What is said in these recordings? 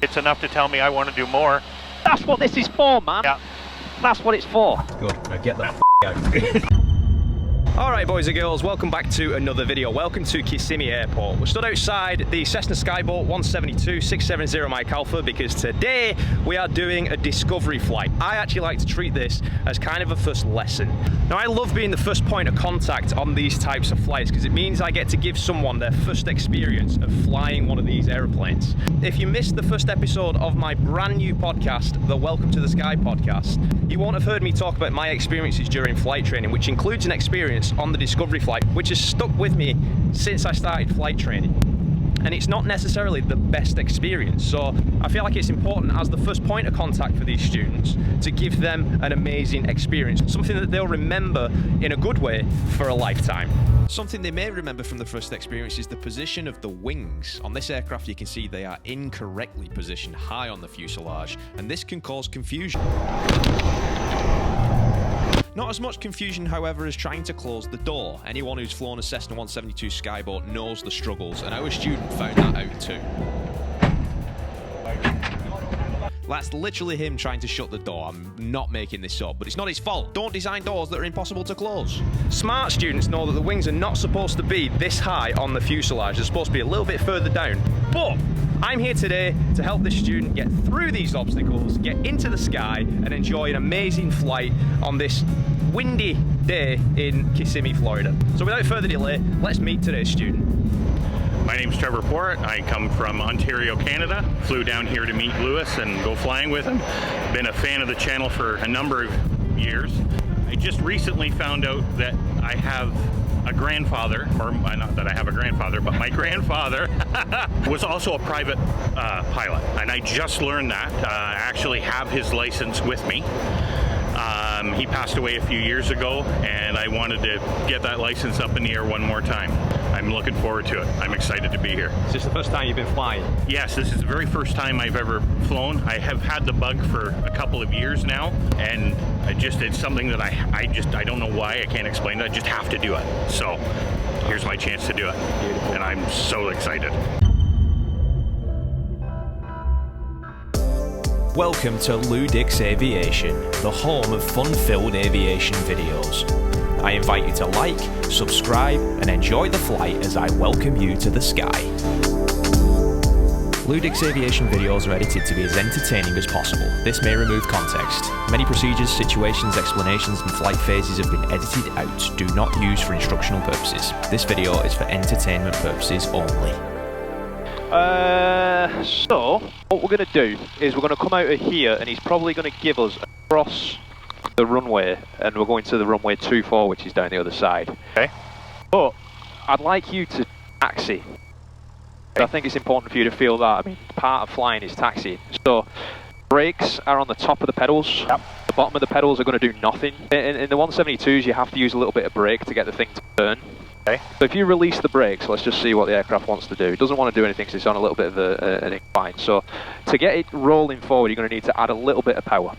it's enough to tell me I want to do more. That's what this is for, man. Yeah. That's what it's for. Good, now get the f out. Alright boys and girls, welcome back to another video. Welcome to Kissimmee Airport. We're stood outside the Cessna Skyboat 172 670 Mike Alpha because today we are doing a discovery flight. I actually like to treat this as kind of a first lesson. Now I love being the first point of contact on these types of flights because it means I get to give someone their first experience of flying one of these airplanes. If you missed the first episode of my brand new podcast, the Welcome to the Sky podcast, you won't have heard me talk about my experiences during flight training, which includes an experience on the Discovery flight, which has stuck with me since I started flight training. And it's not necessarily the best experience, so I feel like it's important as the first point of contact for these students to give them an amazing experience, something that they'll remember in a good way for a lifetime. Something they may remember from the first experience is the position of the wings. On this aircraft you can see they are incorrectly positioned high on the fuselage, and this can cause confusion. Not as much confusion, however, as trying to close the door. Anyone who's flown a Cessna 172 Skyboat knows the struggles, and our student found that out too. That's literally him trying to shut the door. I'm not making this up, but it's not his fault. Don't design doors that are impossible to close. Smart students know that the wings are not supposed to be this high on the fuselage. They're supposed to be a little bit further down. But I'm here today to help this student get through these obstacles, get into the sky, and enjoy an amazing flight on this windy day in Kissimmee, Florida. So without further delay, let's meet today's student. My name's Trevor. I come from Ontario, Canada. Flew down here to meet Lewis and go flying with him. Been a fan of the channel for a number of years. I just recently found out that I have a grandfather, or not that I have a grandfather, but my grandfather was also a private pilot, and I just learned that. I actually have his license with me. He passed away a few years ago, and I wanted to get that license up in the air one more time. I'm llooking forward to it. I'm excited to be here. Is this the first time you've been flying? Yes, this is the very first time I've ever flown. I have had the bug for a couple of years now, and it's something that I don't know why, I can't explain it. I just have to do it. So here's my chance to do it. Beautiful. And I'm so excited. Welcome to LewDix Aviation, the home of fun-filled aviation videos. I invite you to like, subscribe, and enjoy the flight as I welcome you to the sky. LewDix Aviation videos are edited to be as entertaining as possible. This may remove context. Many procedures, situations, explanations, and flight phases have been edited out. Do not use for instructional purposes. This video is for entertainment purposes only. So what we're going to do is we're going to come out of here, and he's probably going to give us across the runway, and we're going to the runway 24, which is down the other side. Okay. But I'd like you to taxi. Okay. I think it's important for you to feel that. I mean, part of flying is taxiing. So brakes are on the top of the pedals. Yep. The bottom of the pedals are going to do nothing. In the 172s, you have to use a little bit of brake to get the thing to turn. Okay. So if you release the brakes, let's just see what the aircraft wants to do. It doesn't want to do anything because it's on a little bit of an incline. So to get it rolling forward, you're going to need to add a little bit of power.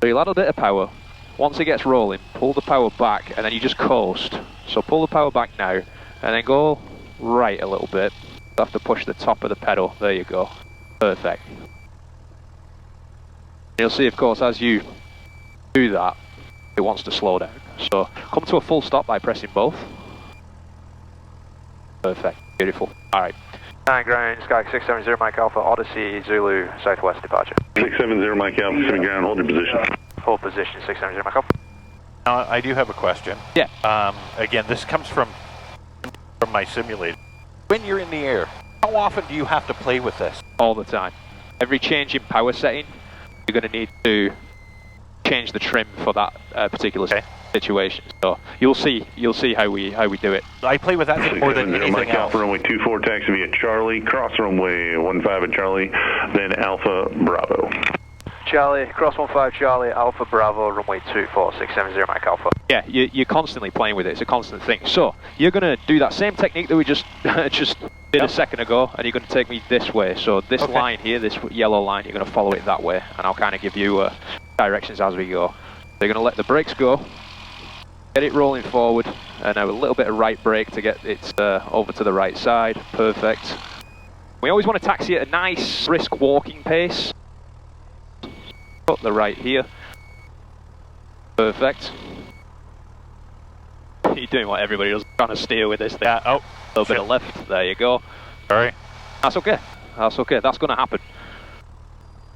So you'll add a bit of power. Once it gets rolling, pull the power back, and then you just coast. So pull the power back now, and then go right a little bit. You have to push the top of the pedal. There you go. Perfect. You'll see, of course, as you do that, it wants to slow down. So come to a full stop by pressing both. Perfect. Beautiful. Alright. 9 ground, Sky 670 Mike Alpha, Odyssey, Zulu, Southwest departure. 670 Mike Alpha, Pacific ground, hold your position. Hold position, 670 Mike Alpha. Now, I do have a question. Yeah. Again, this comes from my simulator. When you're in the air, how often do you have to play with this? All the time. Every change in power setting, you're going to need to change the trim for that particular situation. So you'll see how we do it. I play with that thing more than anything Mike else. Alpha, runway 24, taxi via Charlie, cross runway 15 at Charlie, then Alpha Bravo. Charlie, cross 15 Charlie, Alpha Bravo, runway 24, 670 Mike Alpha. Yeah, you're constantly playing with it. It's a constant thing. So you're going to do that same technique that we just did a second ago, and you're going to take me this way. So this line here, this yellow line, you're going to follow it that way, and I'll kind of give you directions as we go. So you're going to let the brakes go, get it rolling forward, and a little bit of right brake to get it over to the right side. Perfect. We always want to taxi at a nice, brisk walking pace. Cut the right here. Perfect. You're doing what everybody does, trying to steer with this thing. Yeah, oh. A little bit of left, there you go. Sorry. That's okay, that's okay, that's going to happen.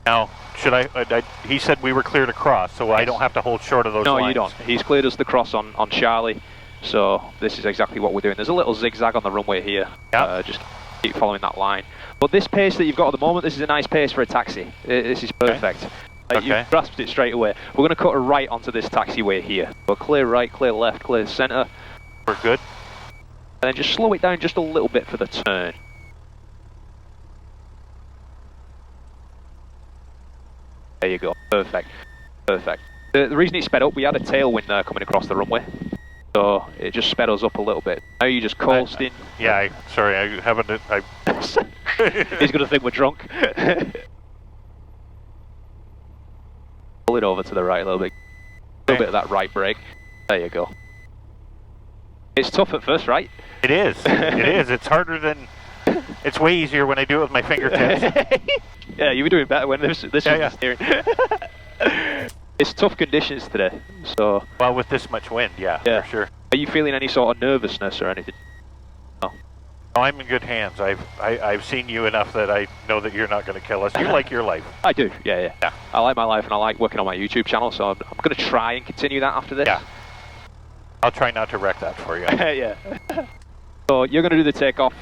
Now, should he said we were clear to cross, so I don't have to hold short of those lines. No, you don't. He's cleared us the cross on Charlie, so this is exactly what we're doing. There's a little zigzag on the runway here. Yeah. Just keep following that line. But this pace that you've got at the moment, this is a nice pace for a taxi. This is perfect. Okay. You've grasped it straight away. We're going to cut a right onto this taxiway here. But clear right, clear left, clear centre. We're good. And then just slow it down just a little bit for the turn. There you go. Perfect. Perfect. The reason it sped up, we had a tailwind there coming across the runway. So it just sped us up a little bit. Now you're just coasting. Sorry, I haven't. He's going to think we're drunk. Pull it over to the right a little bit. A little bit of that right brake. There you go. It's tough at first, right? It is. It is. It's harder than. It's way easier when I do it with my fingertips. Yeah, you were doing better when this was steering. It's tough conditions today, so. Well, with this much wind, yeah, for sure. Are you feeling any sort of nervousness or anything? No. Oh, I'm in good hands. I've seen you enough that I know that you're not going to kill us. You like your life. I do. Yeah. I like my life and I like working on my YouTube channel, so I'm going to try and continue that after this. Yeah. I'll try not to wreck that for you. Yeah. So you're going to do the takeoff.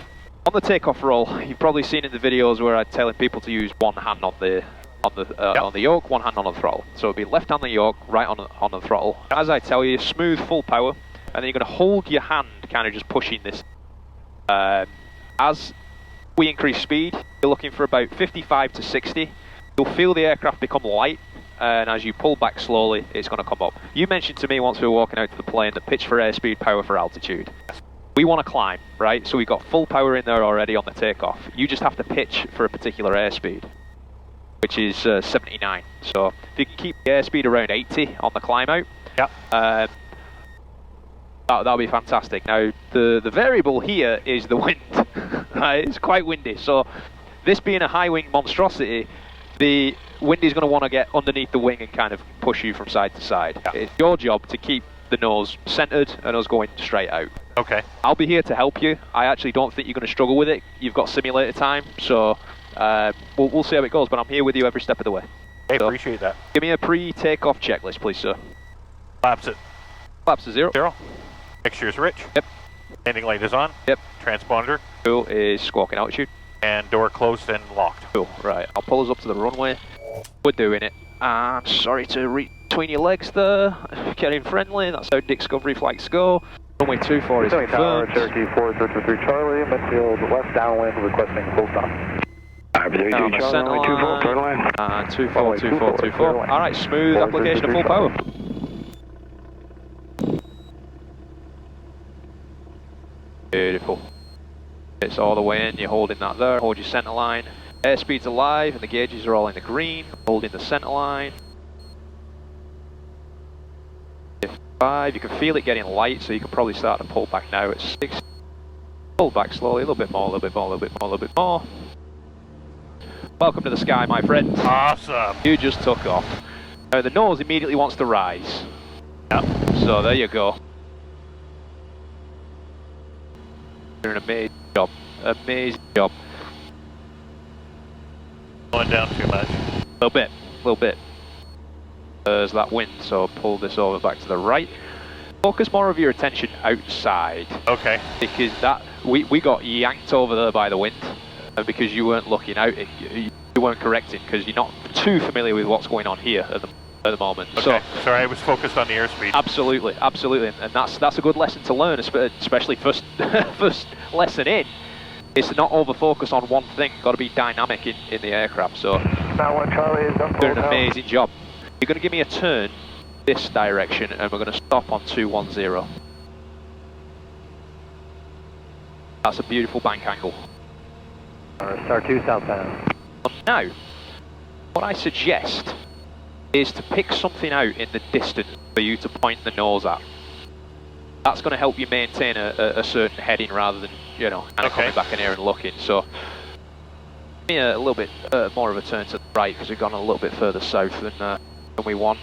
On the takeoff roll, you've probably seen in the videos where I'm telling people to use one hand on the yoke, one hand on the throttle. So it'll be left on the yoke, right on the throttle. As I tell you, smooth, full power, and then you're going to hold your hand, kind of just pushing this. As we increase speed, you're looking for about 55 to 60. You'll feel the aircraft become light, and as you pull back slowly, it's going to come up. You mentioned to me once we were walking out to the plane that pitch for airspeed, power for altitude. We want to climb, right? So we've got full power in there already on the takeoff. You just have to pitch for a particular airspeed, which is 79. So if you can keep the airspeed around 80 on the climb out, that'll be fantastic. Now, the variable here is the wind. It's quite windy, so this being a high wing monstrosity, the wind is going to want to get underneath the wing and kind of push you from side to side. Yeah. It's your job to keep the nose centered and us going straight out. Okay. I'll be here to help you. I actually don't think you're going to struggle with it. You've got simulator time, so we'll see how it goes, but I'm here with you every step of the way. Hey, so, appreciate that. Give me a pre-takeoff checklist, please, sir. Flaps at? Flaps to 0. 0. Mixture is rich. Yep. Landing light is on. Yep. Transponder. Cool, is squawking altitude. And door closed and locked. Cool, right. I'll pull us up to the runway. We're doing it. I'm sorry to reach between your legs there. Getting friendly, that's how Discovery flights go. Runway 24 is confirmed. Cherokee 433 Charlie, midfield west downwind, requesting full stop. Down the centre line, and 242424. Alright, smooth application of full power. Beautiful. It's all the way in, you're holding that there, hold your centre line. Airspeed's alive and the gauges are all in the green, holding the centre line. 5, you can feel it getting light, so you can probably start to pull back now at 6. Pull back slowly, a little bit more, a little bit more, a little bit more, a little bit more. Welcome to the sky, my friend. Awesome. You just took off. Now the nose immediately wants to rise. Yep. So there you go. You're an amazing job. Amazing job. Going down too much. A little bit, a little bit. There's that wind, so pull this over back to the right. Focus more of your attention outside. Okay. Because that we got yanked over there by the wind, and because you weren't looking out, you weren't correcting because you're not too familiar with what's going on here at the moment. Okay. So, sorry, I was focused on the airspeed. Absolutely, absolutely, and that's a good lesson to learn, especially first lesson in. Is to not over-focus on one thing. Got to be dynamic in the aircraft. So, Charlie is doing an amazing job. You're going to give me a turn this direction, and we're going to stop on 210. That's a beautiful bank angle. Star 2 southbound. Now, what I suggest is to pick something out in the distance for you to point the nose at. That's going to help you maintain a certain heading rather than, you know, kind of coming back in here and looking. So, me a little bit more of a turn to the right because we've gone a little bit further south than we want.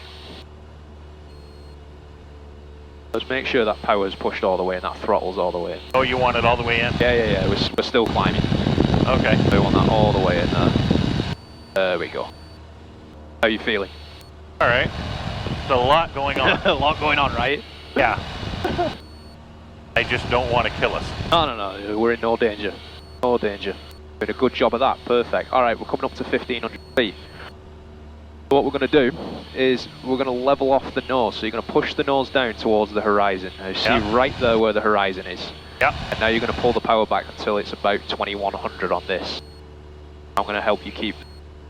Let's make sure that power's pushed all the way and that throttle's all the way in. Oh, you want it all the way in? Yeah. We're still climbing. Okay. We want that all the way in there. There we go. How are you feeling? All right. There's a lot going on. A lot going on, right? Yeah. They just don't want to kill us. No. We're in no danger. No danger. Did a good job of that. Perfect. All right, we're coming up to 1,500 feet. What we're going to do is we're going to level off the nose. So you're going to push the nose down towards the horizon. Now you see right there where the horizon is. Yeah. And now you're going to pull the power back until it's about 2,100 on this. I'm going to help you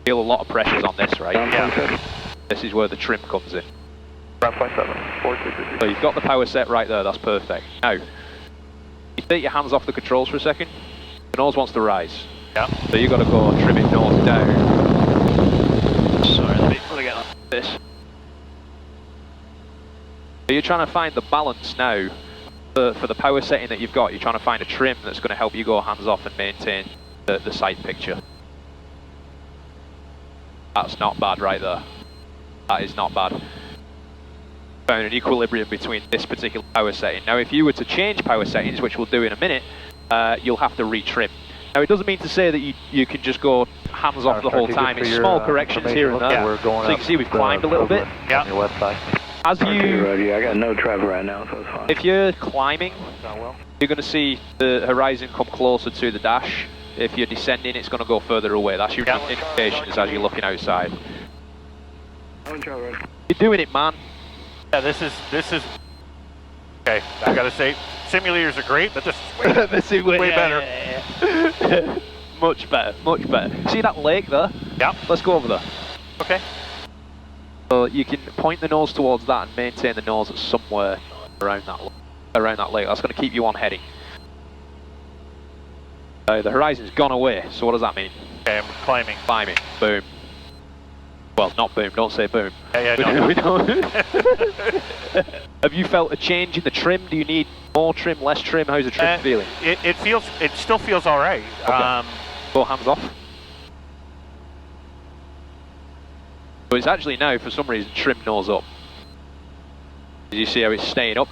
feel a lot of pressures on this, right? Yeah. This is where the trim comes in. Ground 57, 460. So you've got the power set right there, that's perfect. Now, you take your hands off the controls for a second. The nose wants to rise. Yeah. So you've got to go trim it nose down. Sorry, let me get like this. So you're trying to find the balance now for the power setting that you've got. You're trying to find a trim that's going to help you go hands off and maintain the sight picture. That's not bad right there. That is not bad. Found an equilibrium between this particular power setting. Now if you were to change power settings, which we'll do in a minute, you'll have to retrim. Now it doesn't mean to say that you can just go hands off the whole time. It's small corrections here and there. We're going so you can see we've climbed a little bit. Yeah. On your left side. As you, I got no Trevor right now, so it's fine. if you're climbing, you're going to see the horizon come closer to the dash. If you're descending, it's going to go further away. That's your indications as you're looking outside. You're doing it, man. Yeah, this is. Okay, I gotta say, simulators are great, but this is way better. Yeah. Much better. See that lake there? Yeah. Let's go over there. Okay. So you can point the nose towards that and maintain the nose at somewhere around that lake. That's going to keep you on heading. The horizon's gone away, so what does that mean? Okay, I'm climbing. Climbing. Boom. Well, not boom, don't say boom. Yeah, no. We don't. Have you felt a change in the trim? Do you need more trim, less trim? How's the trim feeling? It still feels all right. Okay. Go hands off. So it's actually now, for some reason, trim nose up. Did you see how it's staying up?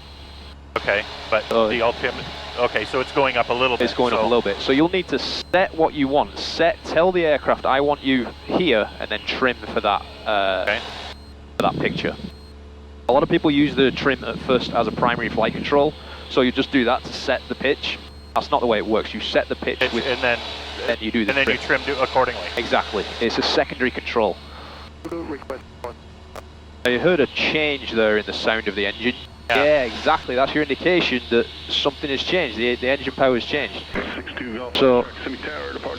Okay, but the ultimate. Okay, so it's going up a little bit. It's going up a little bit. So you'll need to set what you want. Tell the aircraft, I want you here, and then trim for that for that picture. A lot of people use the trim at first as a primary flight control, so you just do that to set the pitch. That's not the way it works. You set the pitch with, and then you do the and then you trim accordingly. Exactly. It's a secondary control. Now you heard a change there in the sound of the engine. Yeah, exactly. That's your indication that something has changed. The engine power has changed. So,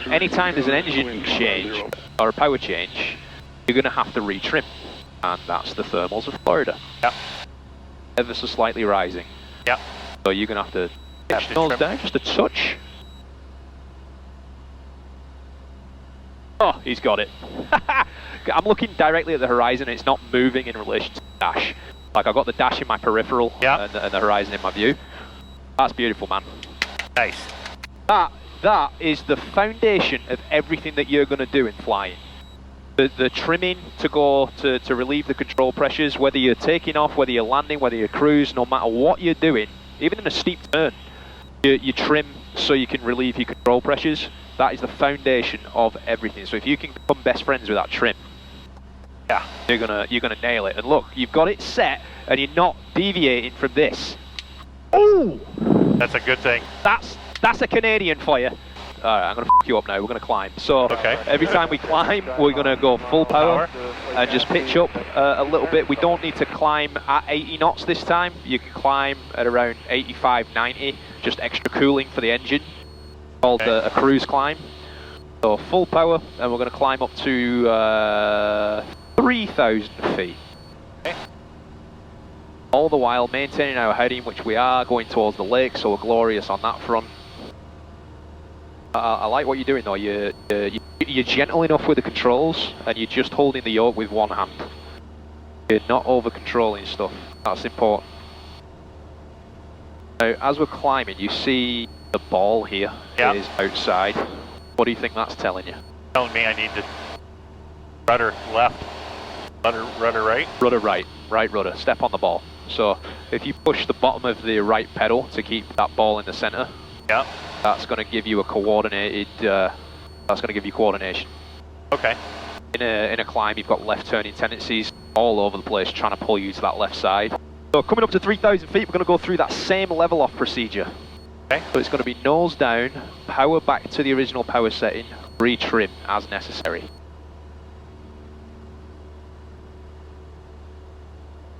anytime there's an engine change or a power change, you're going to have to retrim. And that's the thermals of Florida. Yeah. Ever so slightly rising. Yeah. So you're going to have to pitch the nose down just a touch. Oh, he's got it. I'm looking directly at the horizon. It's not moving in relation to the dash. Like I've got the dash in my peripheral and the horizon in my view. That's beautiful, man. Nice. That is the foundation of everything that you're going to do in flying. The trimming to relieve the control pressures, whether you're taking off, whether you're landing, whether you're cruise, no matter what you're doing, even in a steep turn, you trim so you can relieve your control pressures. That is the foundation of everything. So if you can become best friends with that trim, you're gonna nail it. And look, you've got it set, and you're not deviating from this. Oh, that's a good thing. That's a Canadian for you. All right, I'm gonna f you up now. We're gonna climb. So every time we climb, we're gonna go full power and just pitch up a little bit. We don't need to climb at 80 knots this time. You can climb at around 85, 90, just extra cooling for the engine. Called a cruise climb. So full power, and we're gonna climb up to 3,000 feet. Okay. All the while maintaining our heading, which we are going towards the lake, so we're glorious on that front. I like what you're doing though. You're gentle enough with the controls, and you're just holding the yoke with one hand. You're not over controlling stuff. That's important. Now, as we're climbing, you see the ball here is outside. What do you think that's telling you? Telling me I need to rudder left, rudder right? Rudder right, right rudder, step on the ball. So if you push the bottom of the right pedal to keep that ball in the center, Yeah. that's going to give you a coordinated, that's going to give you coordination. Okay. In a climb, you've got left turning tendencies all over the place trying to pull you to that left side. So coming up to 3,000 feet, we're going to go through that same level off procedure. Okay. So it's going to be nose down, power back to the original power setting, retrim as necessary.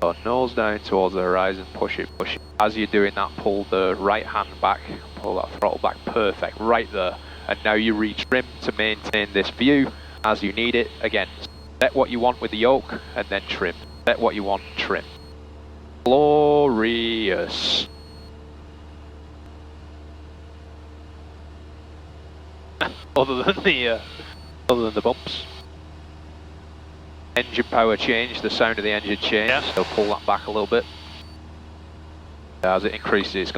So nose down towards the horizon, push it, push it. As you're doing that, pull the right hand back, pull that throttle back, perfect, right there. And now you retrim to maintain this view as you need it. Again, set what you want with the yoke and then trim. Set what you want, trim. Glorious. other than the bumps. Engine power change, the sound of the engine change, Yeah. so pull that back a little bit. As it increases,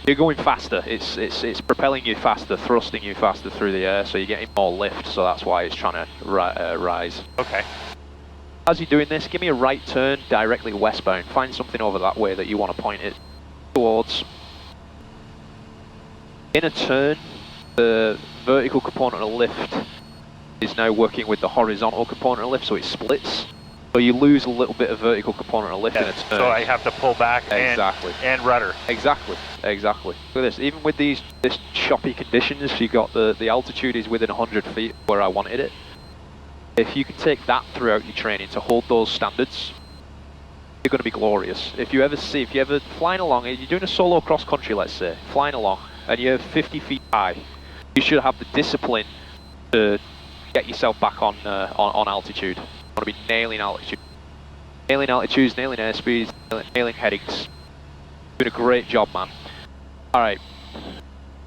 you're going faster, it's propelling you faster, thrusting you faster through the air, so you're getting more lift, so that's why it's trying to rise. Okay. As you're doing this, give me a right turn directly westbound, find something over that way that you want to point it towards. In a turn, the vertical component of lift is now working with the horizontal component of lift, so it splits. So you lose a little bit of vertical component of lift in a turn. So I have to pull back Exactly. and rudder. Exactly. Look at this. Even with this choppy conditions, you got the altitude is within 100 feet where I wanted it. If you can take that throughout your training to hold those standards, you're going to be glorious. If you're ever flying along, you're doing a solo cross country, let's say, flying along, and you're 50 feet high, you should have the discipline to get yourself back on altitude. You want to be nailing altitude. Nailing altitudes, nailing airspeeds, nailing headings. Doing a great job, man. Alright,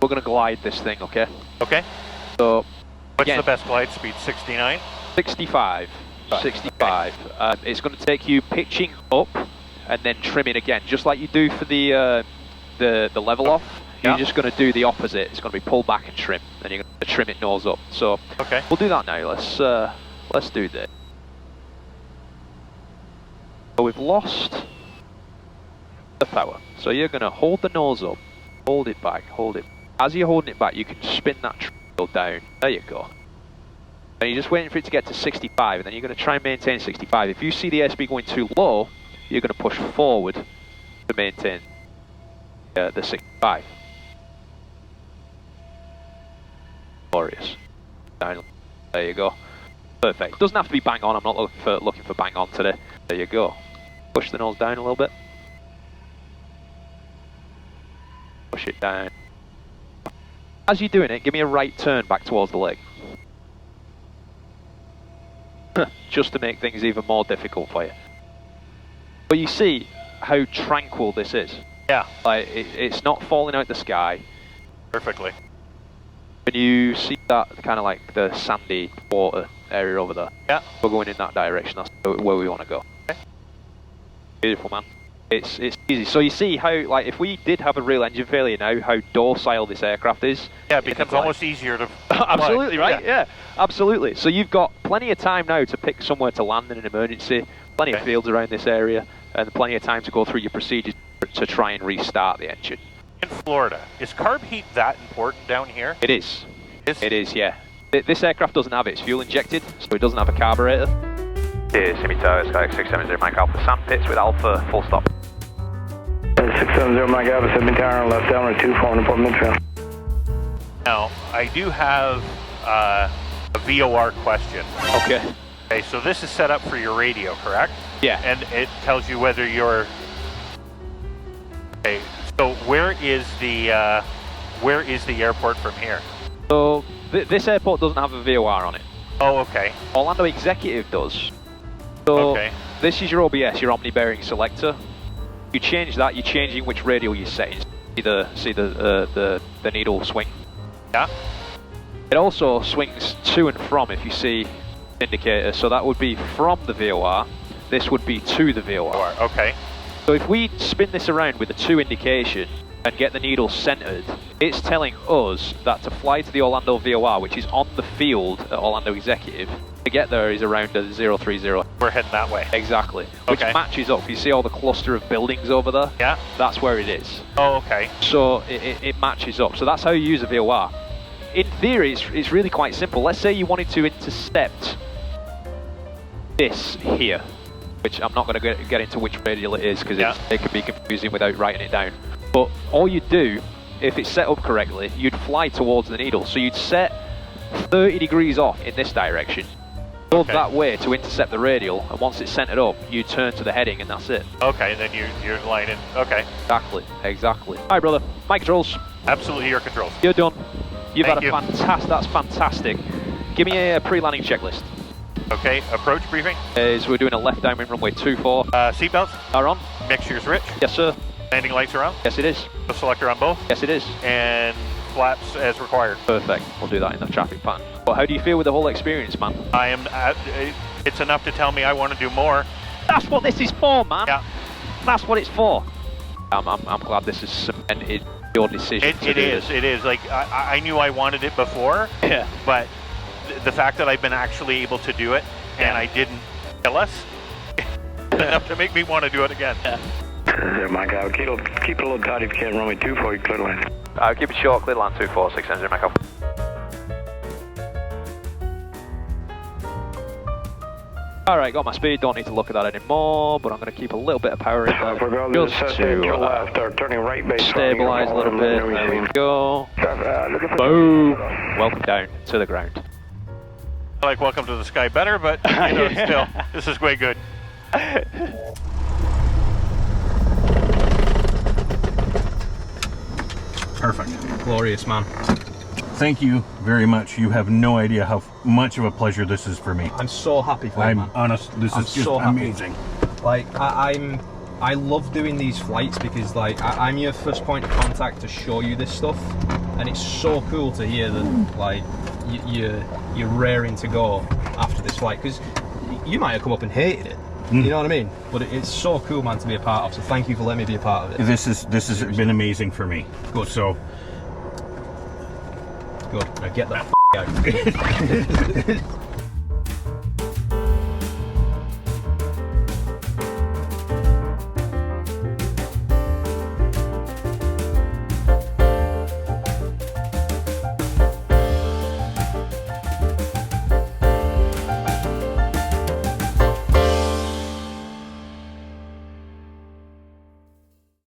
we're going to glide this thing, okay? Okay. So, What's again, the best glide speed? 69? 65. 65. Okay. It's going to take you pitching up and then trimming again, just like you do for the level off. You're just going to do the opposite. It's going to be pull back and trim, and you're going to trim it nose up. So okay, we'll do that now. Let's do this. So we've lost the power. So you're going to hold the nose up, hold it back, hold it. As you're holding it back, you can spin that wheel down. There you go. And you're just waiting for it to get to 65, and then you're going to try and maintain 65. If you see the airspeed going too low, you're going to push forward to maintain the 65. Glorious. Down. There you go. Perfect. Doesn't have to be bang on. I'm not looking for bang on today. There you go. Push the nose down a little bit. Push it down. As you're doing it, give me a right turn back towards the leg. Just to make things even more difficult for you. But you see how tranquil this is. Yeah. Like it's not falling out the sky. Perfectly. When you see that kind of like the sandy water area over there, yeah, we're going in that direction. That's where we want to go. Okay. Beautiful, man. It's easy. So you see how, like, if we did have a real engine failure now, how docile this aircraft is. Yeah, it becomes almost easier to Absolutely, fly. right? Yeah, absolutely. So you've got plenty of time now to pick somewhere to land in an emergency, plenty of fields around this area, and plenty of time to go through your procedures to try and restart the engine. In Florida, is carb heat that important down here? It is. It is, yeah. This aircraft doesn't have it. It's fuel injected, so it doesn't have a carburetor. Here's Simi Tower, Sky 670 Mike Alpha, sand pits with Alpha, full stop. 670 Mike Alpha, 17 tower, left down, 2, phone report midfield. Now, I do have a VOR question. Okay. Okay, so this is set up for your radio, correct? Yeah. And it tells you whether you're... Okay, so where is the airport from here? So this airport doesn't have a VOR on it. Oh, okay. Orlando Executive does. So okay, this is your OBS, your Omni Bearing Selector. You change that, you're changing which radial you're setting. See the needle swing? Yeah. It also swings to and from if you see indicator, so that would be from the VOR, this would be to the VOR. Okay. So if we spin this around with a 2 indication, and get the needle centered, it's telling us that to fly to the Orlando VOR, which is on the field at Orlando Executive, to get there is around a 030. We're heading that way. Exactly. Which Okay. matches up. You see all the cluster of buildings over there? Yeah. That's where it is. Oh, okay. So it matches up. So that's how you use a VOR. In theory, it's really quite simple. Let's say you wanted to intercept this here, which I'm not going to get into which radial it is because it can be confusing without writing it down. But all you do, if it's set up correctly, you'd fly towards the needle. So you'd set 30 degrees off in this direction, go that way to intercept the radial, and once it's centered up, you turn to the heading and that's it. Okay, and then you're lining. Okay. Exactly. All right, brother. My controls. Absolutely your controls. You're done. You've Thank had a you. fantastic. That's fantastic. Give me a pre-landing checklist. Okay, approach briefing. We're doing a left downwind runway 24. Seatbelts. Are on? Mixture's rich. Yes, sir. Landing lights are on. Yes, it is. The selector on both. Yes, it is. And flaps as required. Perfect. We'll do that in the traffic pattern. But how do you feel with the whole experience, man? I am. It's enough to tell me I want to do more. That's what this is for, man. Yeah. That's what it's for. I'm glad this has cemented your decision. It is. Like I knew I wanted it before. Yeah. But the fact that I've been actually able to do it and I didn't kill us enough to make me want to do it again. Yeah. Mike Alpha, keep it a little tight if you can. Runway 24, you clear the line. I'll keep it short. Clear line 24670, Mike Alpha. Alright, got my speed, don't need to look at that anymore, but I'm going to keep a little bit of power in there We're going to just your left, or turning right base. stabilise a little bit. There we go. Boom. Welcome down to the ground. I like welcome to the sky better, but you know, still, this is way good. Perfect. Glorious, man. Thank you very much. You have no idea how much of a pleasure this is for me. I'm so happy for you, I'm man. honest, this I'm is just so happy. amazing. Like, I love doing these flights because, like, I'm your first point of contact to show you this stuff, and it's so cool to hear that, like, you're raring to go after this flight, because you might have come up and hated it. You know what I mean? But it's so cool, man, to be a part of. So thank you for letting me be a part of it. This has been amazing for me. Good. So good. Now get the f*** out.